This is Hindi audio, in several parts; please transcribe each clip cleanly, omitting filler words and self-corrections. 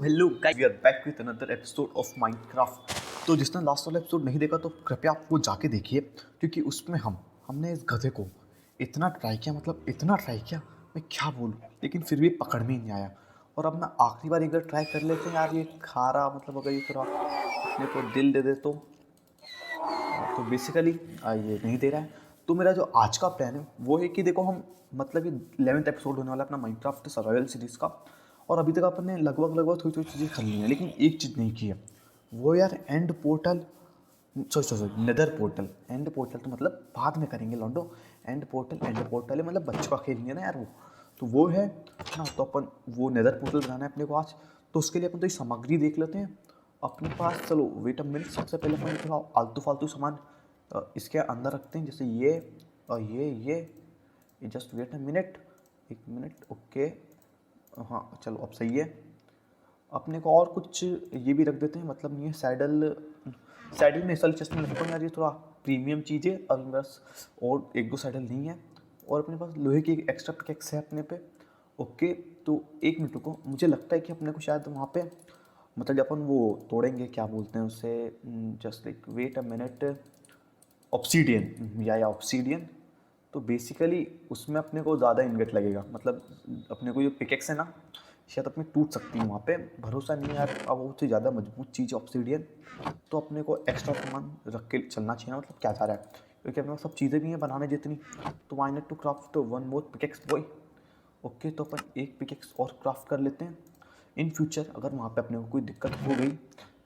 Hello guys, we are back with another episode of Minecraft. तो जिसने लास्ट वाला एपिसोड नहीं देखा तो कृपया आप वो जाके देखिए, क्योंकि उसमें हमने इस गधे को इतना ट्राई किया, मतलब इतना ट्राई किया, मैं क्या बोलूँ, लेकिन फिर भी पकड़ में ही नहीं आया। और अब मैं आखिरी बार एक बार ट्राई कर लेते हैं यार, ये खा रहा, मतलब अगर ये थोड़ा अपने को दिल दे दे तो बेसिकली ये नहीं दे रहा है। तो मेरा जो आज का प्लान है वो है कि देखो, हम मतलब ये 11th एपिसोड होने वाला है अपना माइनक्राफ्ट सर्वाइवल सीरीज़ का। और अभी तक अपन ने लगभग लगभग थोड़ी थोड़ी चीज़ें कर ली हैं, लेकिन एक चीज़ नहीं की है, वो यार end portal, sorry sorry sorry, nether portal. End portal तो मतलब बाद में करेंगे लॉन्डो। एंड पोर्टल है मतलब बच्चों का खेलेंगे ना यार वो, तो वो है ना। तो अपन वो नेदर पोर्टल बनाना है अपने को आज। तो उसके लिए अपन तो ये सामग्री देख लेते हैं अपने पास। चलो वेट अ मिनट, सबसे पहले अपन थोड़ा आलतू फालतू सामान इसके अंदर रखते हैं, जैसे ये और ये जस्ट वेट अ मिनट, एक मिनट, ओके। हाँ चलो अब सही है। अपने को और कुछ ये भी रख देते हैं, मतलब नहीं है सैडल, सैडल में असल चश्मे रखता हूँ यार, ये थोड़ा प्रीमियम चीज़ है। अभी मेरे पास और एक दो सैडल नहीं है, और अपने पास लोहे की एक एक्स्ट्रा पिकेक्स है अपने पे। ओके, तो एक मिनट को मुझे लगता है कि अपने को शायद वहाँ पे, मतलब जब अपन वो तोड़ेंगे, क्या बोलते हैं उसे, just like wait a minute, obsidian या ऑब्सीडियन। तो बेसिकली उसमें अपने को ज़्यादा इनगट लगेगा, मतलब अपने को जो पिकेक्स है ना, शायद अपनी टूट सकती है वहाँ पे, भरोसा नहीं है यार। अब वो से ज़्यादा मजबूत चीज़ ऑब्सीडियन, तो अपने को एक्स्ट्रा सामान रख के चलना चाहिए ना, मतलब क्या जा रहा है, क्योंकि अपने पास सब चीज़ें भी हैं बनाने जितनी। तो why not to craft one more pickaxe boy. Okay, तो अपन एक पिकेक्स और क्राफ्ट कर लेते हैं। इन फ्यूचर अगर वहाँ पे अपने को कोई दिक्कत हो गई,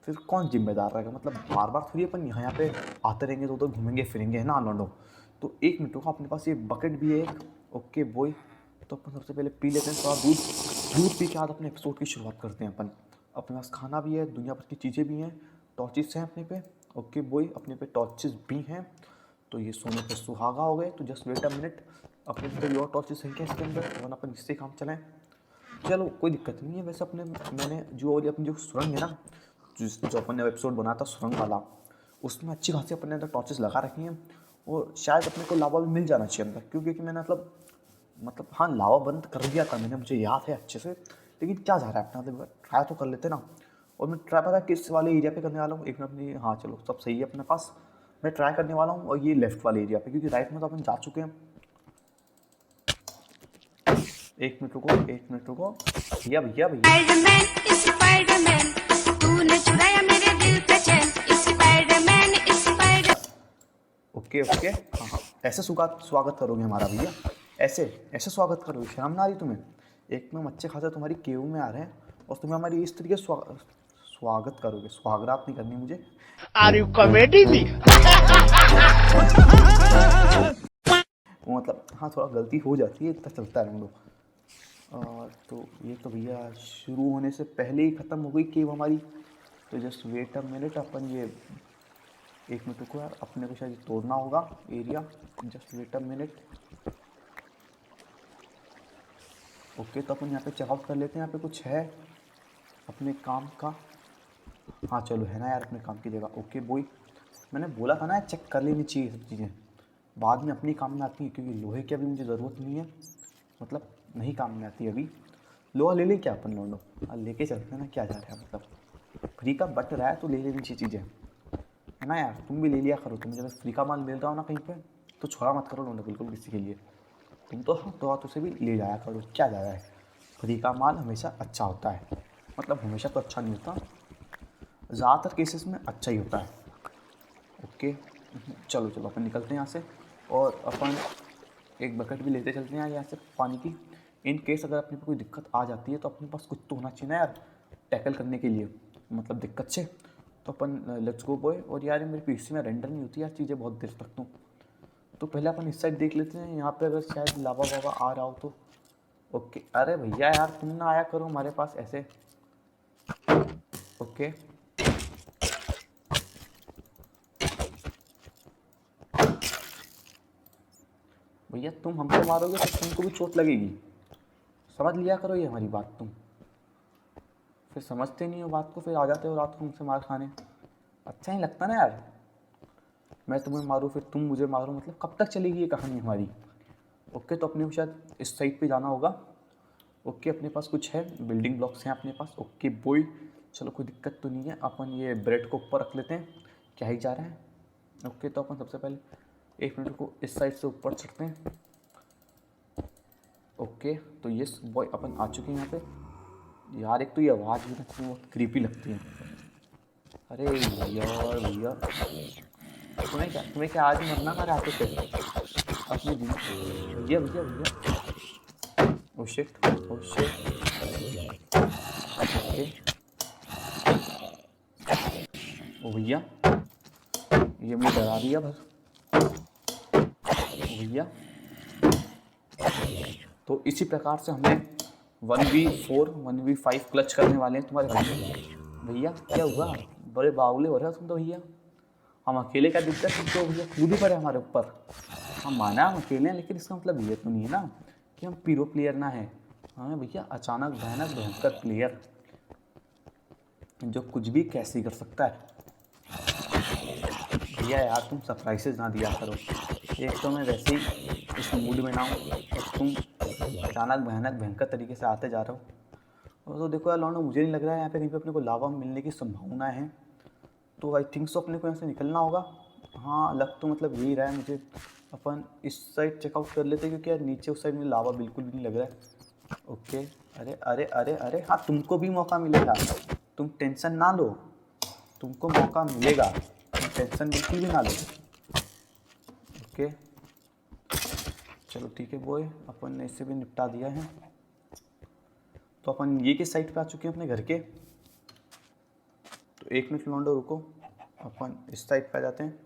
फिर कौन जिम्मेदार रहेगा, मतलब बार बार थोड़ी अपन यहाँ पे आते रहेंगे, तो उधर घूमेंगे फिरेंगे, है ना लॉन्डो। तो एक मिनट का अपने पास ये बकेट भी है एक। ओके बॉय, तो अपन सबसे पहले पी लेते हैं थोड़ा दूध। दूध पी के आज अपने एपिसोड की शुरुआत करते हैं अपन। अपने पास खाना भी है, दुनिया भर की चीज़ें भी हैं, टॉर्चेस हैं अपने पे। ओके बॉय, अपने पे टॉर्चेस भी हैं, तो ये सोने पे सुहागा हो गए। तो जस्ट वेट अ मिनट, अपने पे और टॉर्चेस हैं क्या इसके अंदर, वरना अपन इससे काम चलाएं। चलो कोई दिक्कत नहीं है। वैसे अपने मैंने जो और अपनी जो सुरंग है ना, जो अपन ने एपिसोड बनाया था सुरंग वाला, उसमें अच्छी खासी अपने अंदर टॉर्चेस लगा रखी हैं। और शायद अपने को लावा भी मिल जाना चाहिए अंदर, क्योंकि मैंने मतलब हाँ, लावा बंद कर दिया था मैंने, मुझे याद है अच्छे से। लेकिन क्या जा रहा है अपना, मतलब ट्राई तो कर लेते ना। और मैं ट्राई पता किस वाले एरिया पे करने वाला हूँ, एक मिनट अपनी, हाँ चलो सब सही है अपने पास। मैं ट्राई करने वाला हूँ और ये लेफ्ट वाले एरिया पे, क्योंकि राइट में तो अपन जा चुके हैं। एक मिनट रुको, एक मिनट रुको, भैया भैया भैया। स्पाइडरमैन स्पाइडरमैन, तूने चुराया मेरे दिल का चैन। Spiderman spider. ओके ओके, हाँ हाँ, ऐसे स्वागत स्वागत करोगे हमारा भैया, ऐसे ऐसे स्वागत करोगे, शर्म ना आ रही तुम्हें? एक में अच्छे खासा तुम्हारी केव में आ रहे हैं, और तुम्हें हमारी इस तरीके से स्वागत करोगे? स्वागत नहीं करनी मुझे। Are you comedy me? वो मतलब हाँ, थोड़ा गलती हो जाती है, इतना चलता है हम लोग। तो ये तो भैया शुरू होने से पहले ही ख़त्म हो गई केव हमारी। तो जस्ट वेट अ मिनट, अपन ये एक मिनट रुको यार, अपने को शायद तोड़ना होगा area. Just wait a minute. Okay, तो अपन यहाँ पे चेकआउट कर लेते हैं, यहाँ पे कुछ है अपने काम का। हाँ चलो, है ना यार अपने काम की जगह। ओके बॉय, मैंने बोला था ना चेक कर लेनी चाहिए सब चीज़ें, बाद में अपनी काम में आती है, क्योंकि लोहे की अभी मुझे ज़रूरत नहीं है, मतलब नहीं काम में आती अभी। लोहा ले लें क्या अपन लौंडो? लेके चलते हैं ना, क्या जा रहा है, मतलब फ्री का बट रहा है तो ले लेनी चाहिए चीज़ें, है ना यार। तुम भी ले लिया करो, तुम्हें जब फ्री का माल मिल रहा हो ना कहीं पे, तो छोड़ा मत करो लौंडो बिल्कुल किसी के लिए। तुम तो हाथों से भी ले जाया करो, क्या जा रहा है। फ्री का माल हमेशा अच्छा होता है, मतलब हमेशा तो अच्छा नहीं होता, ज़्यादातर केसेस में अच्छा ही होता है। ओके, चलो चलो अपन निकलते हैं यहाँ से। और अपन एक बकेट भी लेते चलते हैं यहाँ से पानी की। इन केस अगर अपने को कोई दिक्कत आ जाती है, तो अपने पास कुछ तो होना चाहिए ना यार, टैकल करने के लिए, मतलब दिक्कत से। तो अपन लेट्स गो बॉय। और यार मेरे पीसी में रेंडर नहीं होती यार चीज़ें बहुत देर तक, तो पहले अपन इस साइड देख लेते हैं, यहाँ पे अगर शायद लावा वावा आ रहा हो तो। ओके, अरे भैया यार तुम ना आया करो हमारे पास ऐसे। ओके, भैया तुम हमको मारोगे तो तुमको भी चोट लगेगी, समझ लिया करो ये हमारी बात। तुम फिर समझते नहीं हो बात को, फिर आ जाते हो रात को हमसे मार खाने। अच्छा नहीं लगता ना यार, मैं तुम्हें मारूँ फिर तुम मुझे मारो, मतलब कब तक चलेगी ये कहानी हमारी। ओके, तो अपने को शायद इस साइड पे जाना होगा। ओके अपने पास कुछ है, बिल्डिंग ब्लॉक्स हैं अपने पास। ओके बॉय, चलो कोई दिक्कत तो नहीं है। अपन ये ब्रेड को ऊपर रख लेते हैं, क्या ही जा रहा है। ओके तो अपन सबसे पहले 1 मिनट को इस साइड से ऊपर चढ़ते हैं। ओके तो ये बॉय अपन आ चुके हैं यहाँ पे। यार एक तो ये आवाज़ भी ना बहुत क्रीपी लगती है। अरे यार भैया, तुम्हें क्या आज मरना मेरे हाथों से अपने दिन। भैया भैया भैया, oh shit oh shit. Okay ओ भैया, ये मुझे डरा दिया बस। ओ भैया, तो इसी प्रकार से हमें 1v4 1v5 क्लच करने वाले हैं तुम्हारे घर में। भैया क्या हुआ, बड़े बावले हो रहे हो तुम तो भैया। हम अकेले क्या दिक्कत है, तो भैया कूद ही पड़े हमारे ऊपर। हम माना हम अकेले हैं, लेकिन इसका मतलब ये तो नहीं है ना कि हम पीरो प्लेयर ना है। हमें भैया अचानक भयानक भयंकर प्लेयर जो कुछ भी कैसे कर सकता है। भैया यार तुम सरप्राइजेज ना दिया करो, एक तो मैं वैसे ही इस मूड में ना हूँ और तुम अचानक भयानक भयंकर तरीके से आते जा रहे हो। और तो देखो यार लौंडो, मुझे नहीं लग रहा है यहाँ पे कहीं पे अपने को लावा मिलने की संभावना है। तो आई थिंक सो अपने को यहाँ से निकलना होगा। हाँ लग तो मतलब यही रहा है मुझे। अपन इस साइड चेकआउट कर लेते हैं, क्योंकि यार नीचे उस साइड में लावा बिल्कुल भी नहीं लग रहा है। ओके अरे अरे अरे अरे हाँ, तुमको भी मौका मिलेगा, तुम टेंशन ना लो, तुमको मौका मिलेगा, तुम टेंशन बिल्कुल भी ना लो। ओके चलो ठीक है बॉय, अपन ने इससे भी निपटा दिया है। तो अपन ये किस साइड पे आ चुके हैं अपने घर के। तो 1 मिनट लौंडो रुको, अपन इस साइड पे आ जाते हैं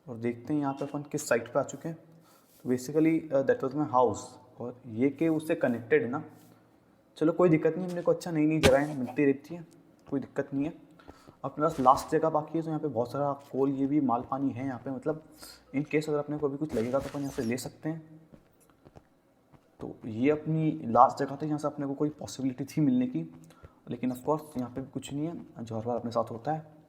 और देखते हैं यहाँ पे अपन किस साइड पे आ चुके हैं। तो basically that was my house, और ये के उससे कनेक्टेड है ना। चलो कोई दिक्कत नहीं, अपने को अच्छा नई नई जगहें मिलती रहती हैं, कोई दिक्कत नहीं है। अपने पास लास्ट जगह बाकी है, तो यहाँ पे बहुत सारा कोल ये भी माल पानी है यहाँ पे। मतलब इन केस अगर अपने को अभी कुछ लगेगा तो अपन यहाँ से ले सकते हैं। तो ये अपनी लास्ट जगह थी, यहाँ से अपने को कोई पॉसिबिलिटी थी मिलने की, लेकिन ऑफ कोर्स यहाँ पे भी कुछ नहीं है जो हर बार अपने साथ होता है।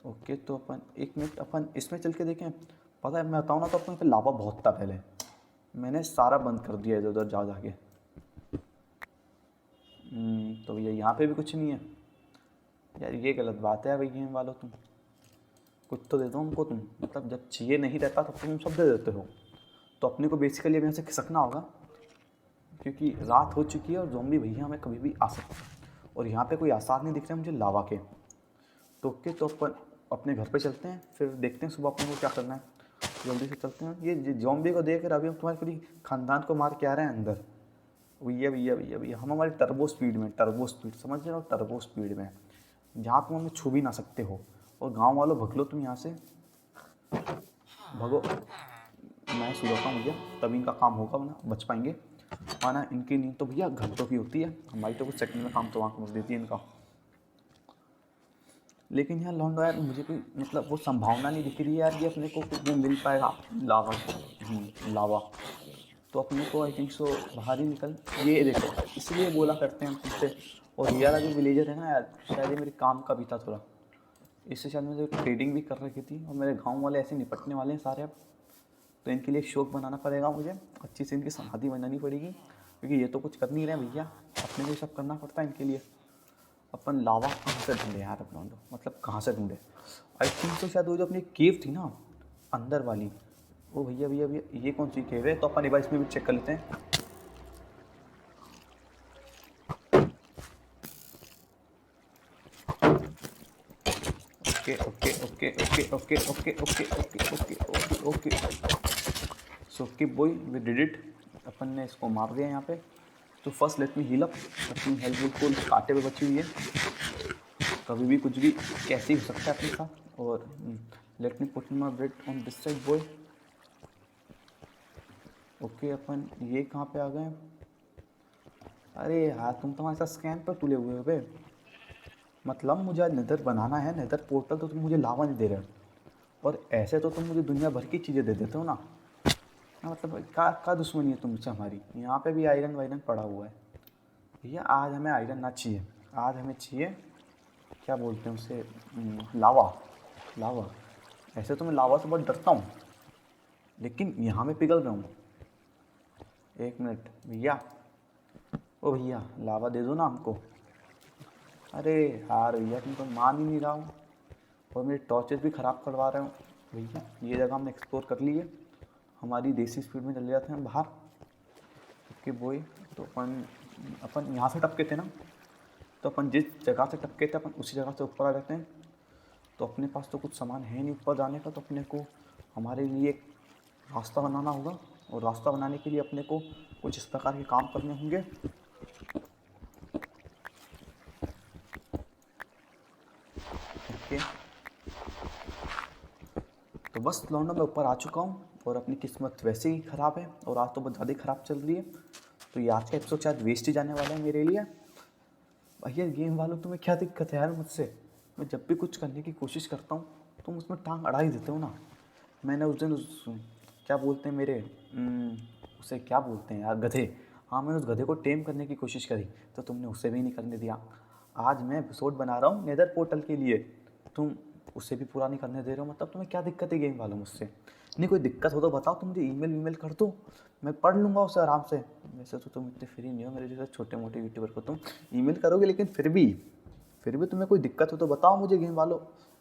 ओके तो अपन 1 मिनट अपन इसमें चल के देखें। पता है मैं बताऊँ ना, तो अपन पे लावा बहुत था पहले, मैंने सारा बंद कर दिया इधर उधर जा जाके। तो भैया यहाँ पे भी कुछ नहीं है यार, ये गलत बात है यार भैया वालों। तुम कुछ तो दे दो हमको तुम, मतलब जब चाहिए नहीं रहता तब तुम सब दे देते हो। तो अपने को बेसिकली अब यहाँ से खिसकना होगा, क्योंकि रात हो चुकी है और ज़ॉम्बी भैया हमें कभी भी आ सकते हैं। और यहाँ पे कोई आसार नहीं दिख रहे मुझे लावा के। तो ओके तो अपन अपने घर पे चलते हैं, फिर देखते हैं सुबह अपन को क्या करना है। जल्दी से चलते हैं। ये ज़ॉम्बी को देख कर अभी हम तुम्हारे पूरी खानदान को मार के आ रहे हैं अंदर। भैया भैया भैया भैया, हम हमारी टर्बो स्पीड में, टर्बो स्पीड समझ रहे हो, टर्बो स्पीड में, जहाँ तुम हमें छू भी ना सकते हो। और गांव वालों भगलो तुम यहाँ से, भगो। मैं सुधरता हूँ भैया, तभी इनका काम होगा, वरना बच पाएंगे। माना इनकी नींद तो भैया घंटों की होती है, हमारी तो कुछ सेकंड में काम तो वहाँ पहुँच देती है इनका। लेकिन यार लौंडो यार, मुझे कोई मतलब वो संभावना नहीं दिख रही है यार, ये अपने को कुछ भी मिल पाएगा लावा। लावा तो अपने को आई थिंक सो बाहर ही निकल, ये देखो इसलिए बोला करते हैं हम तुमसे। और यार जो विलेजर है ना यार, शायद ये मेरे काम का भी था थोड़ा, इससे शायद मुझे ट्रेडिंग भी कर रखी थी। और मेरे गांव वाले ऐसे निपटने वाले हैं सारे अब। तो इनके लिए एक शौक बनाना पड़ेगा मुझे, अच्छी से इनकी समाधि बनानी पड़ेगी, क्योंकि ये तो कुछ कर नहीं रहे भैया, अपने को ये सब करना पड़ता है इनके लिए। अपन लावा कहाँ से ढूंढे यार अपना, मतलब कहाँ से ढूंढे। आई थिंक तो शायद वो जो अपनी केव थी ना अंदर वाली, ओ भैया भैया भैया ये कौन सी केव है। तो अपन एक बार इसमें भी चेक कर लेते हैं। Okay okay okay okay okay okay okay okay okay okay okay so okay boy, we did it. अपन ने इसको मार दिया यहाँ पे। तो first let me heal up. अपनी हेल्थ बिल्कुल कांटे पे बची हुई है, कभी भी कुछ भी कैसे ही हो सकता है अपने साथ। और let me put my bread on this side boy. Okay अपन ये कहाँ पे आ गए। अरे यार तुम तो हमारे साथ स्कैन पर तुले हुए हो बे। मतलब मुझे आज नेदर बनाना है, नेदर पोर्टल, तो तुम मुझे लावा नहीं दे रहे हो। और ऐसे तो तुम मुझे दुनिया भर की चीज़ें दे देते हो ना। मतलब क्या दुश्मनी है तुमसे हमारी। यहाँ पे भी आयरन वायरन पड़ा हुआ है भैया। आज हमें आयरन ना चाहिए, आज हमें चाहिए क्या बोलते हैं उसे, लावा। लावा ऐसे तो मैं लावा से बहुत डरता हूँ, लेकिन यहाँ मैं पिघल रहा हूँ। 1 मिनट भैया, ओ भैया लावा दे दो ना हमको। अरे यार भैया तुम तो मान ही नहीं रहा हूँ और मेरे टॉर्चेस भी ख़राब करवा रहे हो। भैया ये जगह हमने एक्सप्लोर कर ली है, हमारी देसी स्पीड में चले जाते हैं बाहर। ओके बॉय, तो अपन अपन यहाँ से टपके थे ना, तो अपन जिस जगह से टपके थे अपन उसी जगह से ऊपर आ जाते हैं। तो अपने पास तो कुछ सामान है नहीं ऊपर जाने का, तो अपने को हमारे लिए एक रास्ता बनाना होगा और रास्ता बनाने के लिए अपने को कुछ इस प्रकार के काम करने होंगे। ओके, तो बस लौंडा मैं ऊपर आ चुका हूँ और अपनी किस्मत वैसे ही ख़राब है और आज तो बहुत ज़्यादा ही ख़राब चल रही है। तो ये आज का एपिसोड शायद वेस्ट ही जाने वाला है मेरे लिए। भैया गेम वालों तुम्हें क्या दिक्कत है यार मुझसे? मैं जब भी कुछ करने की कोशिश करता हूँ तुम उसमें टांग अड़ा ही देते हो ना। मैंने उस दिन क्या बोलते हैं मेरे उसे क्या बोलते हैं यार, गधे। हाँ, मैंने उस गधे को टेम करने की कोशिश करी तो तुमने उसे भी नहीं करने दिया। आज मैं एपिसोड बना रहा हूँ नेदर पोर्टल के लिए, तुम उसे भी पूरा नहीं करने दे रहे हो। मतलब तुम्हें क्या दिक्कत है गेम वालों मुझसे? नहीं कोई दिक्कत हो तो बताओ, तुम मुझे ईमेल कर दो, मैं पढ़ लूँगा उसे आराम से। वैसे तो तुम इतने फ्री नहीं हो मेरे जैसे छोटे मोटे यूट्यूबर को तुम ईमेल करोगे, लेकिन फिर भी तुम्हें कोई दिक्कत हो तो बताओ मुझे गेम वालों।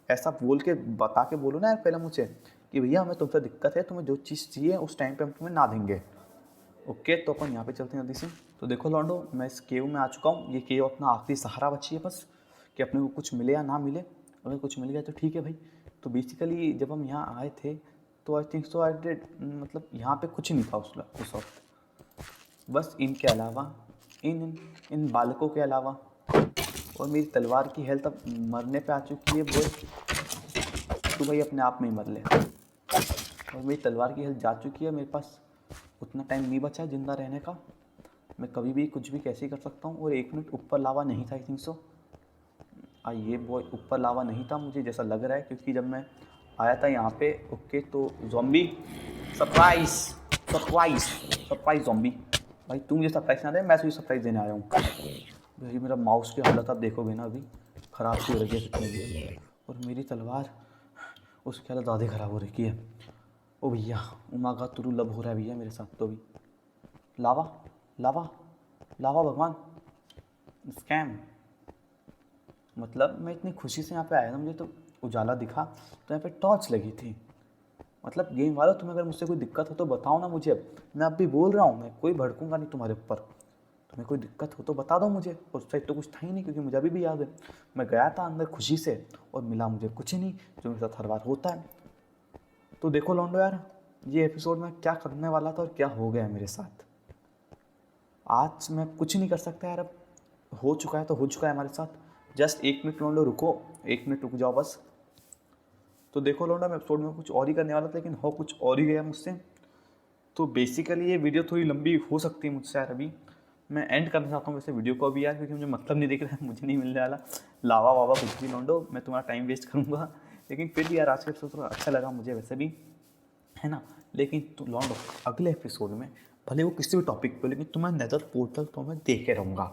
ऐसा बोल के बता के बोलो ना यार पहले मुझे कि भैया हमें तुमसे दिक्कत है, तुम्हें जो चीज़ चाहिए उस टाइम पे हम तुम्हें ना देंगे। ओके, तो अपन यहाँ पे चलते हैं जल्दी से। तो देखो लॉन्डो, मैं इस केव में आ चुका हूँ। ये केव अपना आखिरी सहारा बची है बस, कि अपने को कुछ मिले या ना मिले। अगर कुछ मिल गया तो ठीक है भाई। तो बेसिकली जब हम यहाँ आए थे तो I think so I did, मतलब यहाँ पे कुछ नहीं था उस वक्त, बस इनके अलावा इन बालकों के अलावा। और मेरी तलवार की हेल्थ अब मरने पे आ चुकी है बोल, तो भाई अपने आप में ही मर ले। और मेरी तलवार की हेल्थ जा चुकी है, मेरे पास उतना टाइम नहीं बचा है जिंदा रहने का। मैं कभी भी कुछ भी कैसे ही कर सकता हूँ। और 1 मिनट ऊपर लावा नहीं था आई थिंक सो। ये बॉय ऊपर लावा नहीं था मुझे जैसा लग रहा है, क्योंकि जब मैं आया था यहाँ पे ओके तो ज़ॉम्बी सरप्राइज ज़ॉम्बी। भाई तू मुझे सरप्राइज ना दे, मैं तुझे सरप्राइज देने आया हूँ। भाई मेरा माउस की हालत आप देखोगे ना अभी ख़राब सी हो रही है कितनी, और मेरी तलवार उसकी हालत ज़्यादा ख़राब हो रही है। ओ भैया उमागा तुरु लब हो रहा है भैया मेरे साथ तो भी। लावा भगवान, स्कैम। मतलब मैं इतनी खुशी से यहाँ पे आया था, मुझे तो उजाला दिखा तो यहाँ पे टॉर्च लगी थी। मतलब गेम वालों तुम्हें अगर मुझसे कोई दिक्कत हो तो बताओ ना मुझे। मैं अब भी बोल रहा हूँ, मैं कोई भड़कूंगा नहीं तुम्हारे ऊपर। तुम्हें कोई दिक्कत हो तो बता दो मुझे। उस साइड तो कुछ था ही नहीं, क्योंकि मुझे अभी भी याद है मैं गया था अंदर खुशी से और मिला मुझे कुछ ही नहीं, जो मेरे साथ हर बार होता है। तो देखो लॉन्डो यार, ये एपिसोड में क्या करने वाला था और क्या हो गया है मेरे साथ। आज मैं कुछ नहीं कर सकता यार, अब हो चुका है तो हो चुका है हमारे साथ। जस्ट 1 मिनट लॉन्डो रुको, 1 मिनट रुक जाओ बस। तो देखो लौंडा, मैं एपिसोड में कुछ और ही करने वाला था, लेकिन हो कुछ और ही गया मुझसे। तो बेसिकली ये वीडियो थोड़ी लंबी हो सकती है मुझसे यार। अभी मैं एंड करना चाहता हूँ वैसे वीडियो को अभी यार, क्योंकि मुझे मतलब नहीं दिख रहा है, मुझे नहीं मिलने वाला लावा वावा कुछ भी लौंडो। मैं तुम्हारा टाइम वेस्ट करूँगा, लेकिन फिर भी यार आज का एपिसोड थोड़ा अच्छा लगा मुझे वैसे भी, है ना। लेकिन तो लौंडो अगले एपिसोड में भले वो किसी भी टॉपिक पर, लेकिन तुम्हें नेदर पोर्टल तो मैं देखे रहूँगा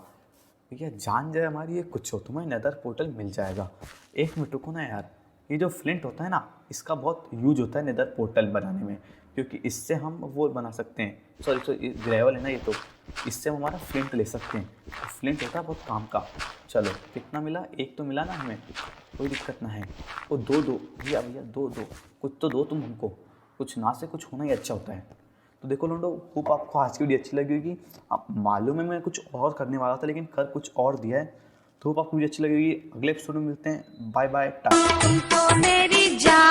भैया। जान जाए हमारी ये कुछ हो, तुम्हें नेदर पोर्टल मिल जाएगा। 1 मिनट रुको ना यार, ये जो फ्लिंट होता है ना, इसका बहुत यूज होता है नेदर पोर्टल बनाने में, क्योंकि इससे हम वो बना सकते हैं। सॉरी ग्रेवल है ना ये, तो इससे हम हमारा फ्लिंट ले सकते हैं। तो फ्लिंट होता है बहुत काम का। चलो कितना मिला? 1 तो मिला ना हमें, कोई दिक्कत ना है। वो 2 भैया 2 कुछ तो दो तुम हमको, कुछ ना से कुछ होना ही अच्छा होता है। तो देखो लोंडो, होप आपको आज की वीडियो अच्छी लगी होगी। आप मालूम है मैं कुछ और करने वाला था, लेकिन कर कुछ और दिया है। तो होप आपको वीडियो अच्छी लगेगी। अगले एपिसोड में मिलते हैं। बाय बाय, टाटा। तुम तो मेरी जान